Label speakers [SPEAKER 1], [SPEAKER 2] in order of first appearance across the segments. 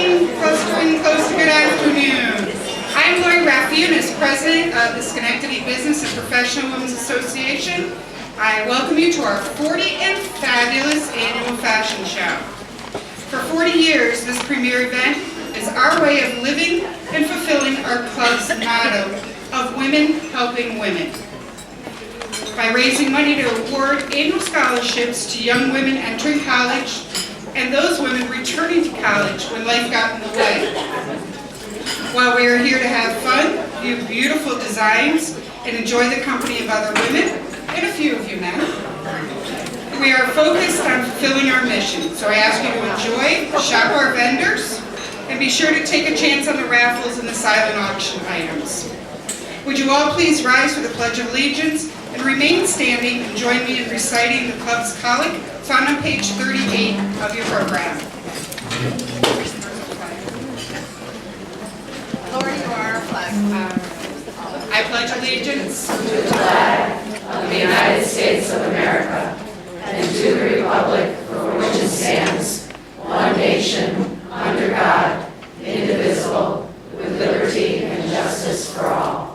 [SPEAKER 1] evening, close to good afternoon. I'm Lori Raffian, president of the Schenectady Business and Professional Women's Association. I welcome you to our 40th fabulous annual fashion show. For 40 years, this premier event is our way of living and fulfilling our club's motto of women helping women. By raising money to award annual scholarships to young women entering college and those women returning to college when life got in the way. While we are here to have fun, view beautiful designs, and enjoy the company of other women, and a few of you men, we are focused on fulfilling our mission. So I ask you to enjoy, shop our vendors, and be sure to take a chance on the raffles and the silent auction items. Would you all please rise for the Pledge of Allegiance and remain standing and join me in reciting the club's collect found on page 38 of your program.
[SPEAKER 2] Lord, you are our flag.
[SPEAKER 1] I pledge allegiance
[SPEAKER 3] to the flag of the United States of America and to the republic for which it stands, one nation, under God, indivisible, with liberty and justice for all.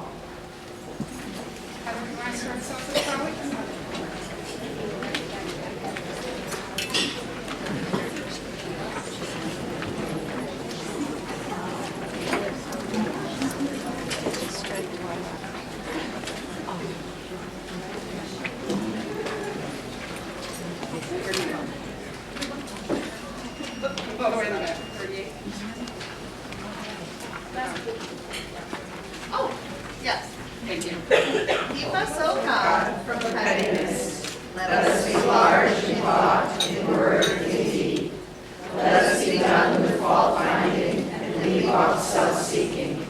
[SPEAKER 2] Oh, yes.
[SPEAKER 1] Thank you.
[SPEAKER 2] Keep us, O God, from pettiness.
[SPEAKER 3] Let us be large in thought, in word, in deed. Let us be done with fault finding and leave off self-seeking.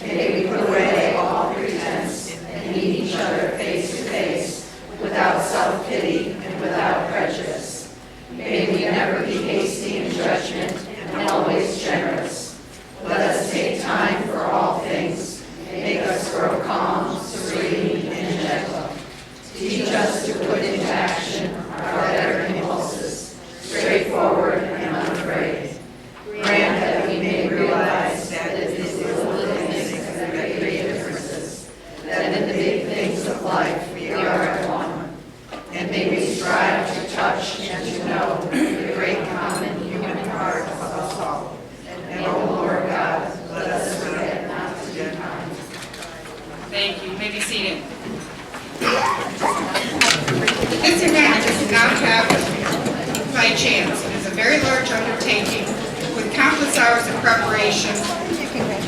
[SPEAKER 3] May we put away all pretense and meet each other face to face, without self-pity and without prejudice. May we never be hasty in judgment and always generous. Let us take time for all things. Make us grow calm, serene, and gentle. Teach us to put into action our better impulses, straightforward and unafraid. Grant that we may realize that it is the little things that make great differences, that in the big things of life we are at one. And may we strive to touch and to know the great common human heart of us all. And, O Lord God, let us forget not to be kind.
[SPEAKER 1] Thank you. You may be seated. This event is not happened by chance. It is a very large undertaking with countless hours of preparation.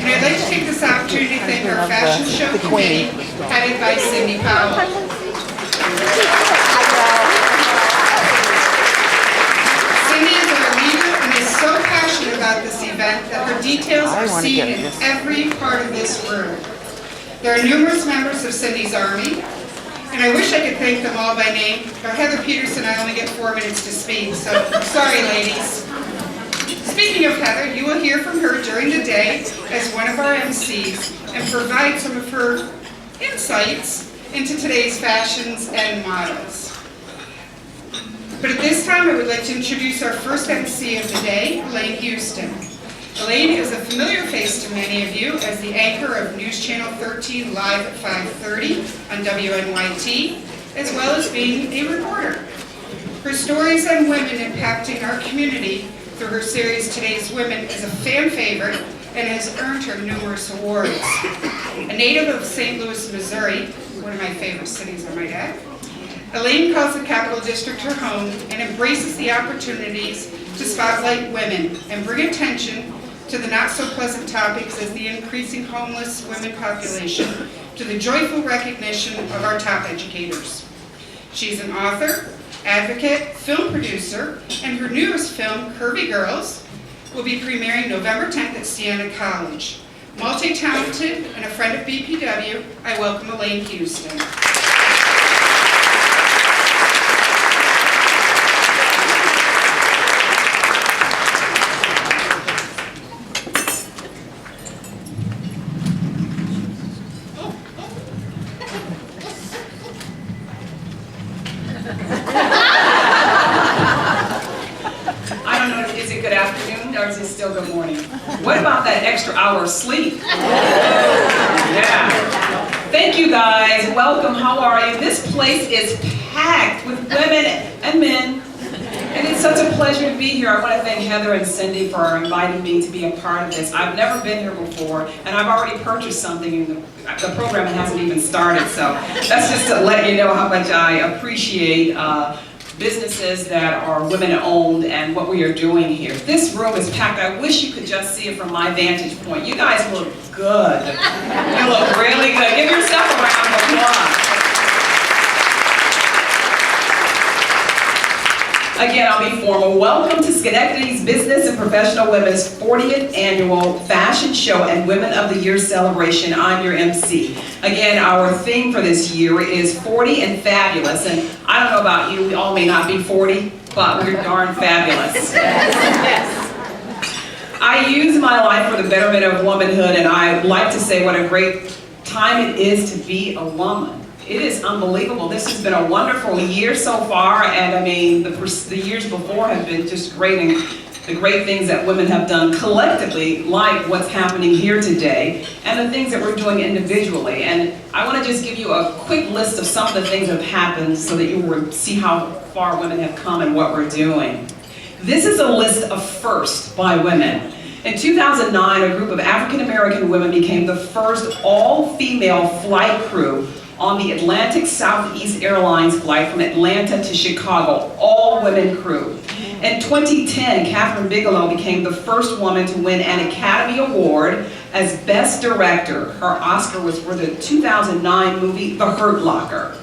[SPEAKER 1] And I'd like to take this opportunity to thank our fashion show committee, headed by Cindy Powell. Cindy is our leader and is so passionate about this event that her details are seen in every part of this room. There are numerous members of Cindy's Army, and I wish I could thank them all by name, but Heather Peterson, I only get 4 minutes to speak, so sorry ladies. Speaking of Heather, you will hear from her during the day as one of our MCs and provide some of her insights into today's fashions and models. But at this time, I would like to introduce our first MC of the day, Elaine Houston. Elaine is a familiar face to many of you as the anchor of News Channel 13 live at 5:30 on WNYT, as well as being a reporter. Her stories on women impacting our community through her series Today's Women is a fan favorite and has earned her numerous awards. A native of St. Louis, Missouri, one of my favorite cities, I might add, Elaine calls the Capital District her home and embraces the opportunities to spotlight women and bring attention to the not-so-pleasant topics as the increasing homeless women population to the joyful recognition of our top educators. She's an author, advocate, film producer, and her newest film, Curvy Girls, will be premiering November 10th at Siena College. Multi-talented and a friend of BPW, I welcome Elaine Houston.
[SPEAKER 4] I don't know, is it good afternoon? or is it still good morning? What about that extra hour of sleep? Yeah. Thank you guys. Welcome. How are you? This place is packed with women and men. And it's such a pleasure to be here. I want to thank Heather and Cindy for inviting me to be a part of this. I've never been here before, and I've already purchased something, and the program hasn't even started. So that's just to let you know how much I appreciate businesses that are women-owned and what we are doing here. This room is packed. I wish you could just see it from my vantage point. You guys look good. You look really good. Give yourself a round of applause. Again, I'll be formal. Welcome to Schenectady's Business and Professional Women's 40th Annual Fashion Show and Women of the Year Celebration. I'm your MC. Again, our theme for this year is 40 and Fabulous. And I don't know about you, we all may not be 40, but we're darn fabulous. I use my life for the betterment of womanhood, and I like to say what a great time it is to be a woman. It is unbelievable. This has been a wonderful year so far, and I mean, the years before have been just great, and the great things that women have done collectively, like what's happening here today, and the things that we're doing individually. And I want to just give you a quick list of some of the things that have happened so that you will see how far women have come and what we're doing. This is a list of firsts by women. In 2009, a group of African American women became the first all-female flight crew on the Atlantic Southeast Airlines flight from Atlanta to Chicago, all-women crew. In 2010, Catherine Bigelow became the first woman to win an Academy Award as Best Director. Her Oscar was for the 2009 movie The Hurt Locker.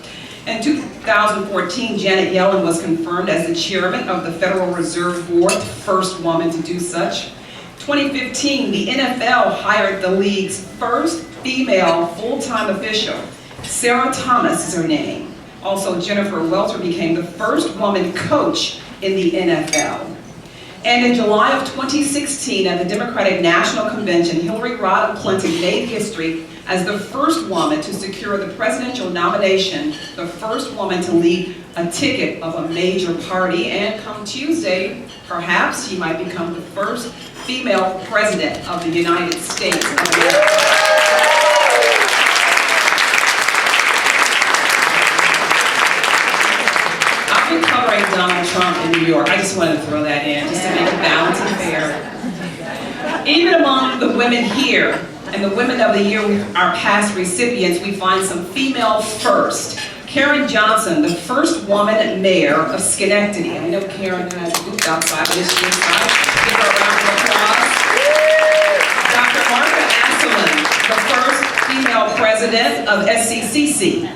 [SPEAKER 4] In 2014, Janet Yellen was confirmed as the chairman of the Federal Reserve Board, the first woman to do such. 2015, the NFL hired the league's first female full-time official. Sarah Thomas is her name. Also, Jennifer Welter became the first woman coach in the NFL. And in July of 2016, at the Democratic National Convention, Hillary Rodham Clinton made history as the first woman to secure the presidential nomination, the first woman to lead a ticket of a major party. And come Tuesday, perhaps she might become the first female president of the United States of America. Covering Donald Trump in New York. I just wanted to throw that in, just to make it balanced and fair. Even among the women here, and the Women of the Year, our past recipients, we find some female first. Karen Johnson, the first woman mayor of Schenectady. I know Karen has a booth outside, but it's inside. Give her a round of applause. Dr. Martha Asselin, the first female president of SCCC.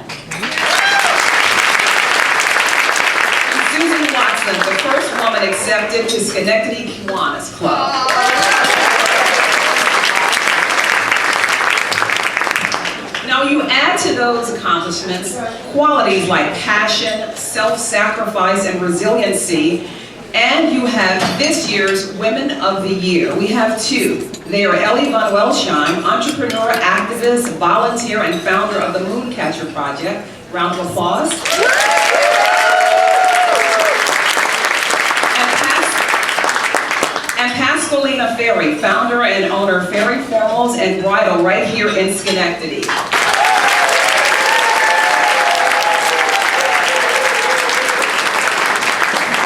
[SPEAKER 4] The first woman accepted to Schenectady Kiwanis Club. Now you add to those accomplishments qualities like passion, self-sacrifice, and resiliency, and you have this year's Women of the Year. We have two. They are Ellie Von Welsheim, entrepreneur, activist, volunteer, and founder of the Mooncatcher Project. Round of applause. Pascalina Ferry, founder and owner of Ferry Formals and Bridal right here in Schenectady.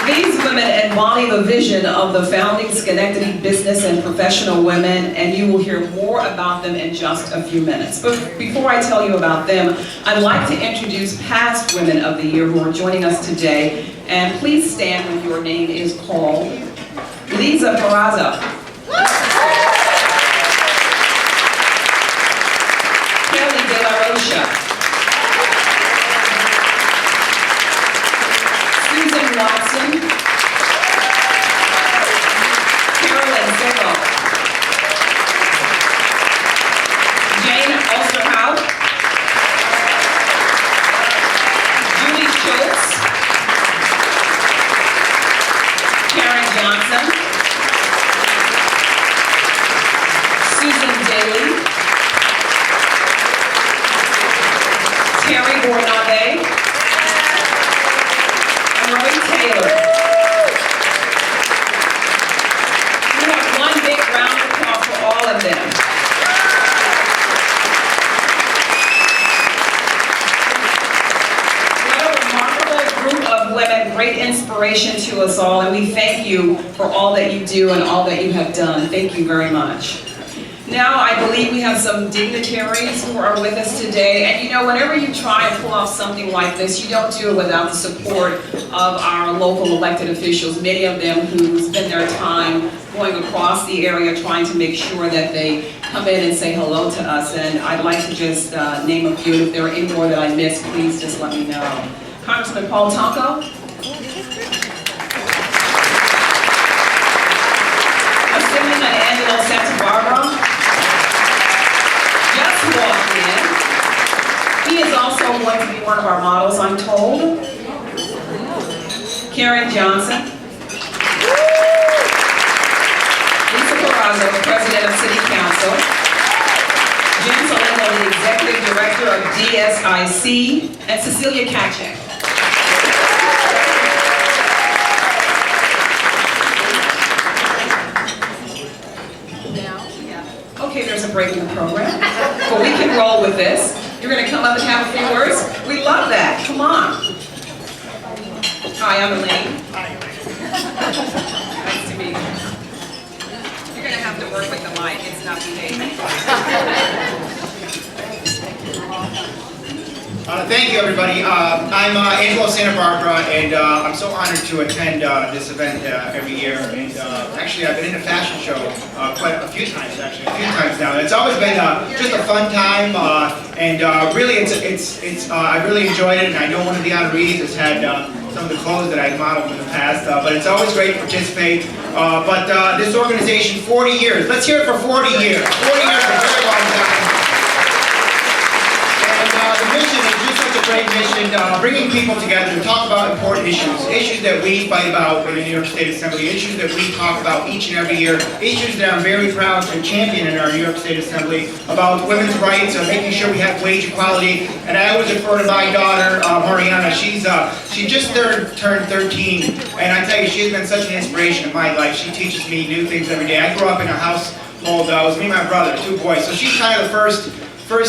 [SPEAKER 4] These women embody the vision of the founding Schenectady business and professional women, and you will hear more about them in just a few minutes. But before I tell you about them, I'd like to introduce past Women of the Year who are joining us today. And please stand when your name is called. Lisa Peraza. Kelly De La Rocha. Susan Watson. Carolyn Zerro. Jane Osterhout. Judy Schultz. Karen Johnson. inspiration to us all, and we thank you for all that you do and all that you have done. Thank you very much. Now, I believe we have some dignitaries who are with us today, and you know, whenever you try and pull off something like this, you don't do it without the support of our local elected officials, many of them who spend their time going across the area trying to make sure that they come in and say hello to us, and I'd like to just name a few. If there are any more that I missed, please just let me know. Congressman Paul Tonko. Assemblyman Angelo Santa Barbara. Just walked in. He is also going to be one of our models, I'm told. Karen Johnson. Lisa Carrazzo, President of City Council. Jim Salengo, the Executive Director of DSIC, and Cecilia Kachek. Okay, there's a break in the program, but we can roll with this. You're going to come up and have a few words? We love that. Come on. Hi, I'm Elaine. Nice to meet you. You're going to have to work with the mic. It's not behaving.
[SPEAKER 5] Thank you, everybody. I'm Angelo Santa Barbara, and I'm so honored to attend this event every year. And actually, I've been in a fashion show quite a few times now. It's always been just a fun time, and really, I really enjoyed it. And I know one of the honorees has had some of the clothes that I've modeled in the past, but it's always great to participate. But this organization, 40 years. Let's hear it for 40 years. 40 years is a very long time. The mission is just such a great mission, bringing people together to talk about important issues that we fight about in the New York State Assembly, issues that we talk about each and every year, issues that I'm very proud to champion in our New York State Assembly, about women's rights, making sure we have wage equality. And I always refer to my daughter, Mariana. She just turned 13, and I tell you, she's been such an inspiration in my life. She teaches me new things every day. I grew up in a household, it was me and my brother, 2 boys, so she's kind of the first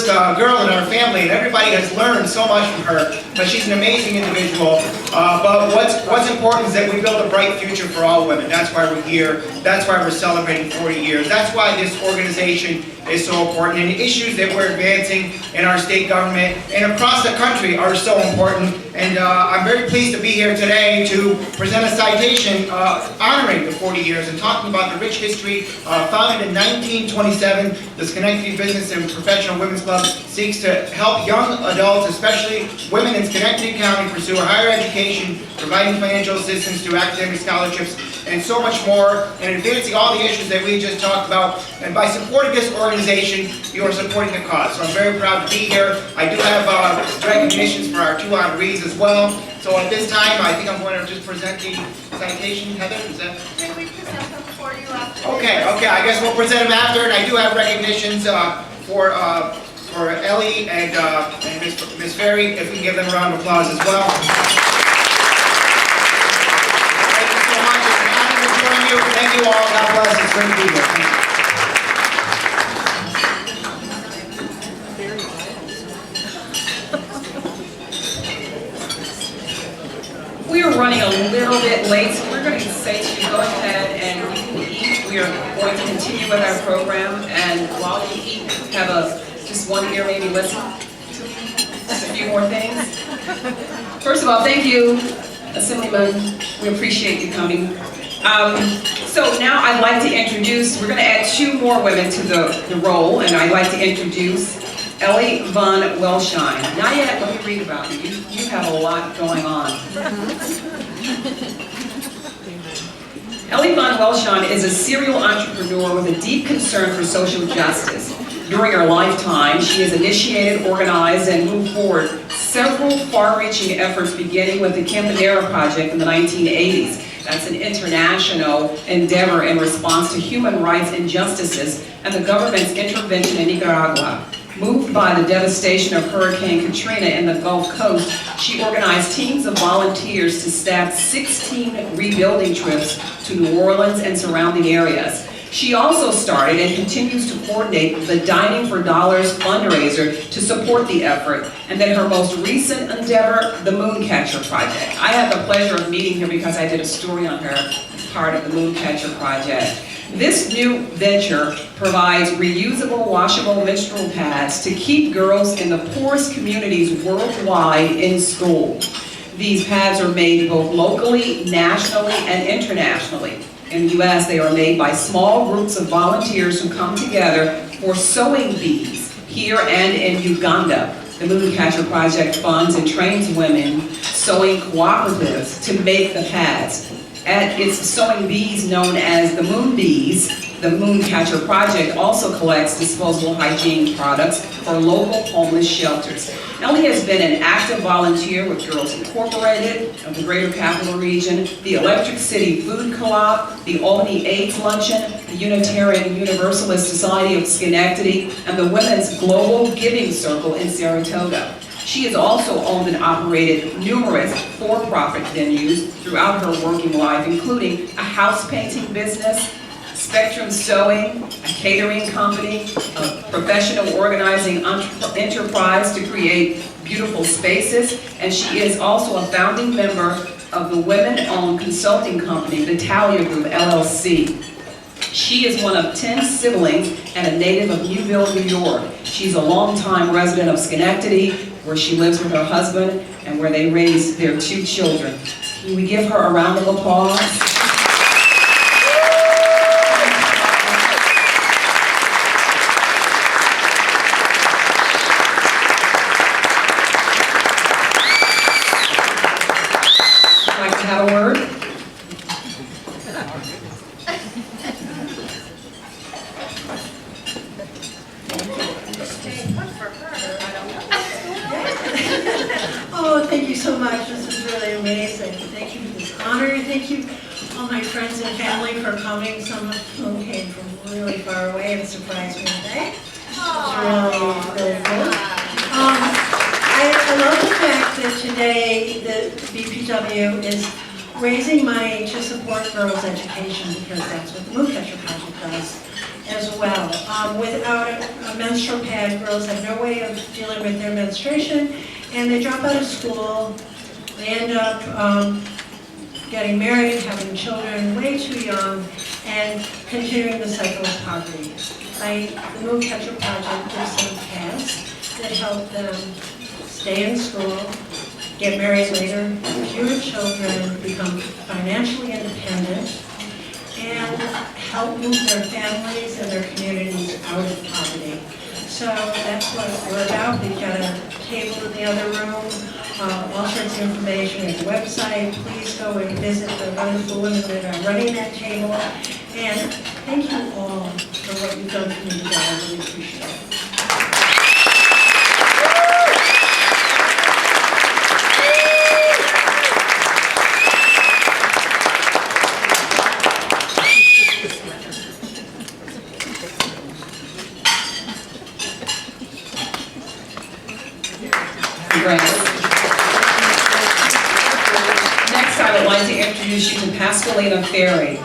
[SPEAKER 5] girl in our family, and everybody has learned so much from her. But she's an amazing individual. But what's important is that we build a bright future for all women. That's why we're here. That's why we're celebrating 40 years. That's why this organization is so important. And the issues that we're advancing in our state government and across the country are so important. And I'm very pleased to be here today to present a citation honoring the 40 years and talking about the rich history. Founded in 1927, the Schenectady Business and Professional Women's Club seeks to help young adults, especially women in Schenectady County, pursue a higher education, providing financial assistance through academic scholarships, and so much more, and advancing all the issues that we just talked about. And by supporting this organization, you are supporting the cause. So I'm very proud to be here. I do have recognitions for our 2 honorees as well. So at this time, I think I'm going to just present the citation. Heather, is that?
[SPEAKER 2] Can we present them for you after?
[SPEAKER 5] Okay, I guess we'll present them after, and I do have recognitions for Ellie and Miss Ferry, if we can give them a round of applause as well. Thank you so much. It's an honor to join you. Thank you all. God bless. It's great to be here. Thank you.
[SPEAKER 4] We are running a little bit late, so we're going to say to you, go ahead and you can eat. We are going to continue with our program, and while you eat, have just one ear maybe listen to just a few more things. First of all, thank you, Assemblyman. We appreciate you coming. So now I'd like to introduce, we're going to add 2 more women to the role, and I'd like to introduce Ellie Von Welshine. Not yet, let me read about you. You have a lot going on. Ellie Von Welshine is a serial entrepreneur with a deep concern for social justice. During her lifetime, she has initiated, organized, and moved forward several far-reaching efforts, beginning with the Campanera Project in the 1980s. That's an international endeavor in response to human rights injustices and the government's intervention in Nicaragua. Moved by the devastation of Hurricane Katrina in the Gulf Coast, she organized teams of volunteers to staff 16 rebuilding trips to New Orleans and surrounding areas. She also started and continues to coordinate the Dining for Dollars fundraiser to support the effort, and then her most recent endeavor, the Mooncatcher Project. I had the pleasure of meeting her because I did a story on her as part of the Mooncatcher Project. This new venture provides reusable, washable menstrual pads to keep girls in the poorest communities worldwide in school. These pads are made both locally, nationally, and internationally. In the U.S., they are made by small groups of volunteers who come together for sewing bees here and in Uganda. The Mooncatcher Project funds and trains women sewing cooperatives to make the pads. At its sewing bees known as the Moon Bees, the Mooncatcher Project also collects disposable hygiene products for local homeless shelters. Ellie has been an active volunteer with Girls Incorporated of the Greater Capital Region, the Electric City Food Co-op, the Albany AIDS Luncheon, the Unitarian Universalist Society of Schenectady, and the Women's Global Giving Circle in Saratoga. She has also owned and operated numerous for-profit venues throughout her working life, including a house painting business, Spectrum Sewing, a catering company, a professional organizing enterprise to create beautiful spaces, and she is also a founding member of the women-owned consulting company, the Talia Group, LLC. She is one of 10 siblings and a native of Newville, New York. She's a longtime resident of Schenectady, where she lives with her husband and where they raise their 2 children. Can we give her a round of applause? Would you like to have a word?
[SPEAKER 6] Oh, thank you so much. This is really amazing. Thank you for this honor. Thank you, all my friends and family, for coming. Some of whom came from really far away and surprised me today. It's really cool. I love the fact that today the BPW is raising money to support girls' education, because that's what the Mooncatcher Project does as well. Without a menstrual pad, girls have no way of dealing with their menstruation, and they drop out of school. They end up getting married, having children way too young, and continuing the cycle of poverty. The Mooncatcher Project gives them pads that help them stay in school, get married later, have fewer children, become financially independent, and help move their families and their communities out of poverty. So that's what we're about. We've got a table in the other room, all sorts of information at the website. Please go and visit the wonderful women that are running that table. And thank you all for what you've done for me today. I really appreciate it. Next, I would like to introduce you to Pascalina Ferry.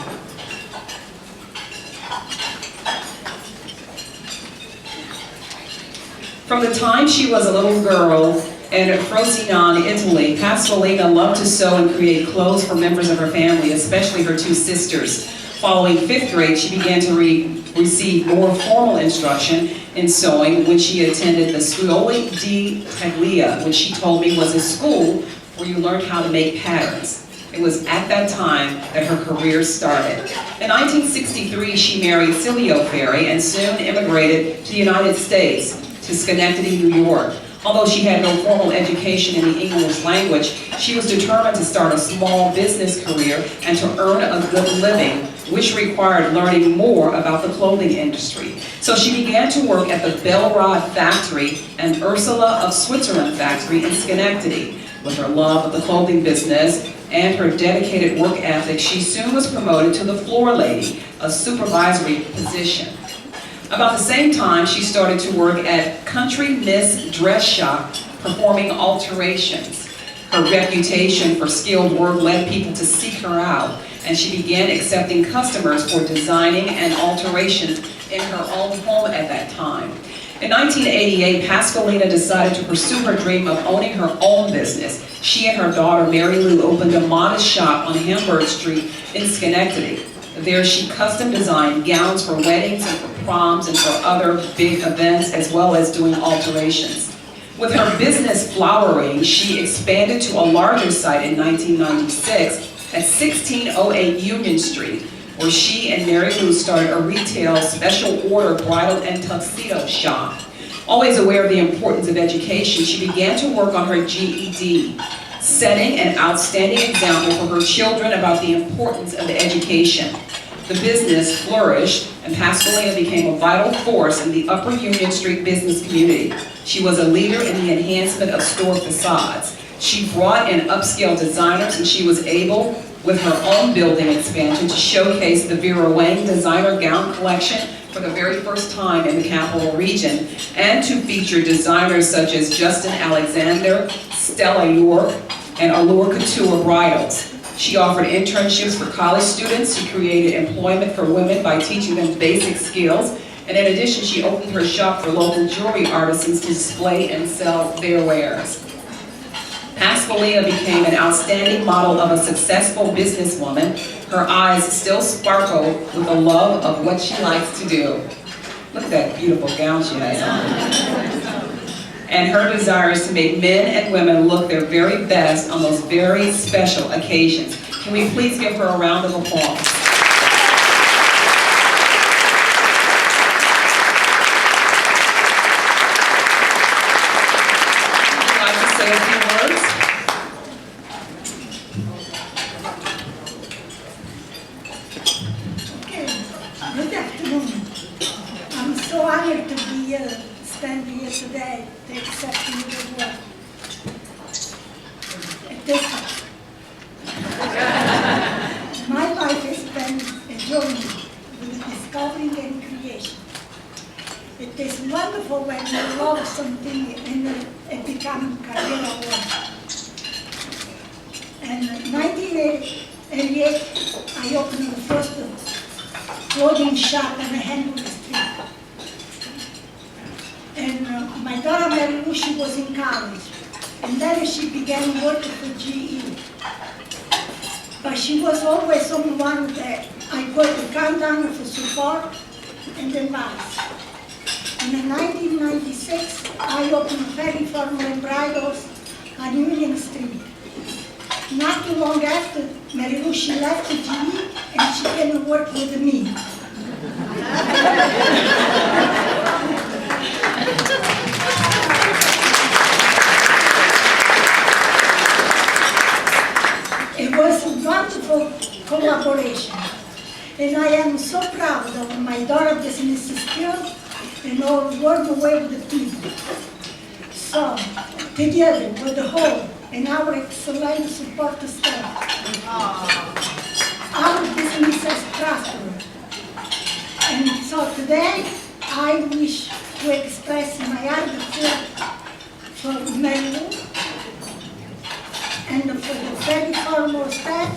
[SPEAKER 6] From the time she was a little girl in Frosinone, Italy, Pascalina loved to sew and create clothes for members of her family, especially her 2 sisters. Following 5th grade, she began to receive more formal instruction in sewing when she attended the Scuola di Taglia, which she told me was a school where you learned how to make patterns. It was at that time that her career started. In 1963, she married Silvio Ferry and soon immigrated to the United States, to Schenectady, New York. Although she had no formal education in the English language, she was determined to start a small business career and to earn a good living, which required learning more about the clothing industry. So she began to work at the Bellrod factory and Ursula of Switzerland factory in Schenectady. With her love of the clothing business and her dedicated work ethic, she soon was promoted to the floor lady, a supervisory position. About the same time, she started to work at Country Miss Dress Shop, performing alterations. Her reputation for skilled work led people to seek her out,
[SPEAKER 4] and she began accepting customers for designing and alterations in her own home at that time. In 1988, Pascalina decided to pursue her dream of owning her own business. She and her daughter, Mary Lou, opened a modest shop on Hamburg Street in Schenectady. There she custom designed gowns for weddings and for proms and for other big events, as well as doing alterations. With her business flowering, she expanded to a larger site in 1996 at 1608 Union Street, where she and Mary Lou started a retail special order bridal and tuxedo shop. Always aware of the importance of education, she began to work on her GED, setting an outstanding example for her children about the importance of education. The business flourished, and Pascalina became a vital force in the Upper Union Street business community. She was a leader in the enhancement of store facades. She brought in upscale designers, and she was able, with her own building expansion, to showcase the Vera Wang designer gown collection for the very first time in the Capital Region, and to feature designers such as Justin Alexander, Stella York, and Allure Couture Bridals. She offered internships for college students. She created employment for women by teaching them basic skills. And in addition, she opened her shop for local jewelry artisans to display and sell their wares. Pascalina became an outstanding model of a successful businesswoman. Her eyes still sparkle with the love of what she likes to do. Look at that beautiful gown she has on. And her desire is to make men and women look their very best on those very special occasions. Can we please give her a round of applause? Would you like to say a few words?
[SPEAKER 7] Okay, good afternoon. I'm so honored to be here, standing here today to accept you as well. At this time. My life has been a journey with discovering and creation. It is wonderful when you love something and it becomes career work. And in 1988, I opened the first clothing shop on the Hamburg Street. And my daughter Mary Lou, she was in college. And then she began working for GE. But she was always someone that I could count on for support and advice. And in 1996, I opened Ferry Formal and Bridals on Union Street. Not too long after, Mary Lou, she left the GE and she came to work with me. It was a wonderful collaboration, and I am so proud of my daughter business skills and all work away with the people. So, together with the whole and our excellent support staff, our business has prospered. And so today, I wish to express my gratitude for Mary Lou and for the very formal staff,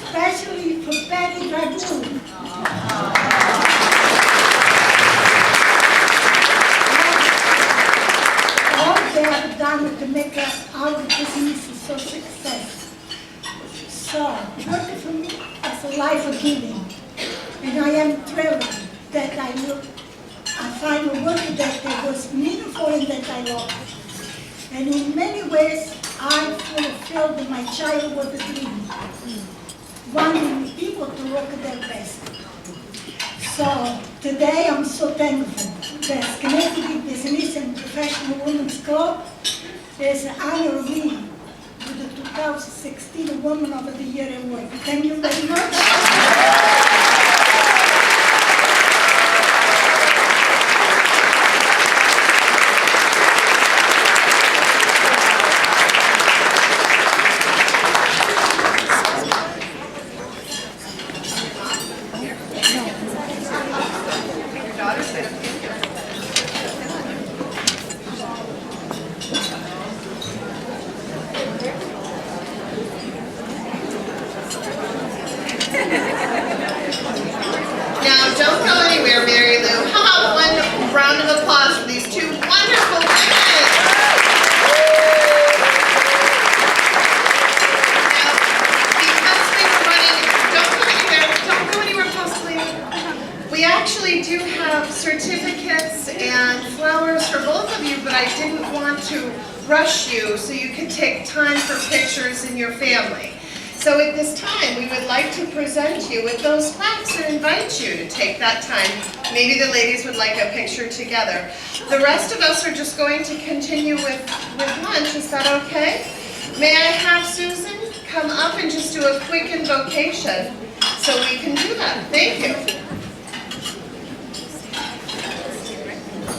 [SPEAKER 7] especially for Patty Dragoon. All they have done to make our business so successful. So, working for me is a life of giving. And I am thrilled that I find a work that was meaningful and that I love. And in many ways, I fulfilled my childhood dream, wanting people to work their best. So today I'm so thankful that Schenectady Business and Professional Women's Club has honored me with the 2016 Woman of the Year Award. Thank you very much.
[SPEAKER 2] Don't go anywhere, Mary Lou. How about one round of applause for these two wonderful women? Now, because we were running, don't go anywhere, possibly. We actually do have certificates and flowers for both of you, but I didn't want to rush you so you could take time for pictures in your family. So at this time, we would like to present you with those plaques and invite you to take that time. Maybe the ladies would like a picture together. The rest of us are just going to continue with lunch. Is that okay? May I have Susan come up and just do a quick invocation so we can do that? Thank you.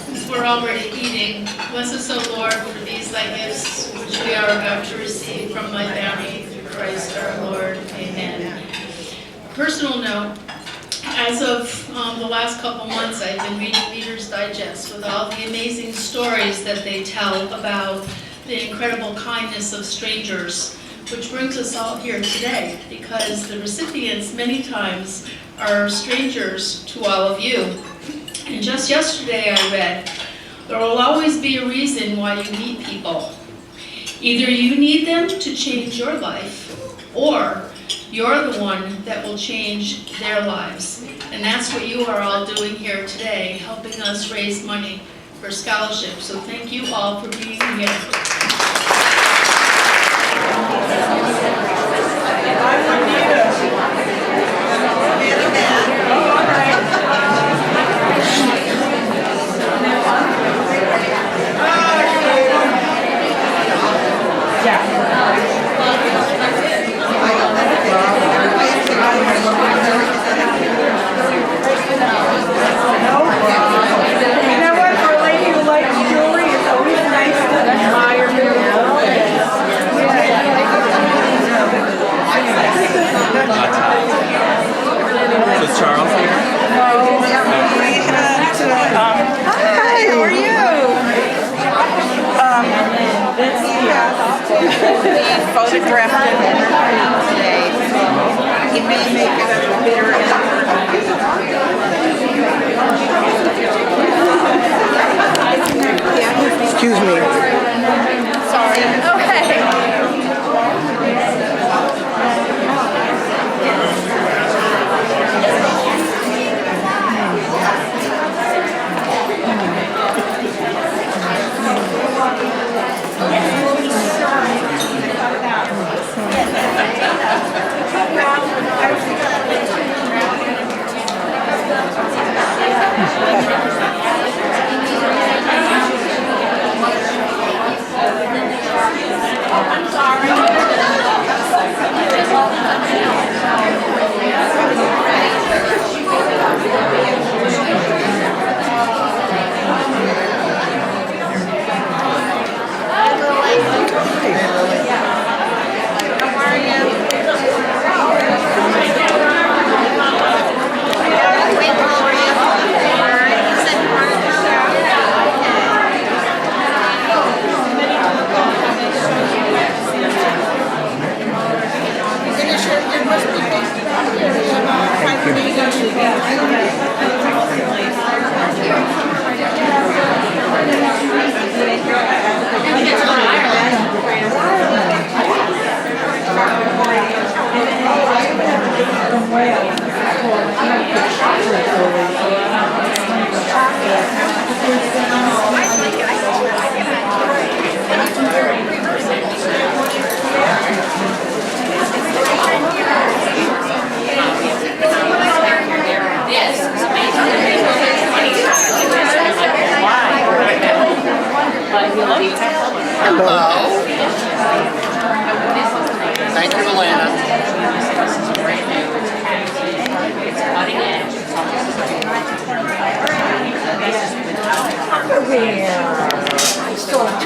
[SPEAKER 8] Since we're already eating, bless us, O Lord, for these thy gifts, which we are about to receive from thy bounty through Christ our Lord. Amen. Personal note, as of the last couple months, I've been reading Reader's Digest with all the amazing stories that they tell about the incredible kindness of strangers, which brings us all here today, because the recipients many times are strangers to all of you. And just yesterday I read, there will always be a reason why you meet people. Either you need them to change your life, or you're the one that will change their lives. And that's what you are all doing here today, helping us raise money for scholarships. So thank you all for being here.
[SPEAKER 9] Excuse me.
[SPEAKER 2] Sorry. Okay.
[SPEAKER 9] Thank you, Elena. I still have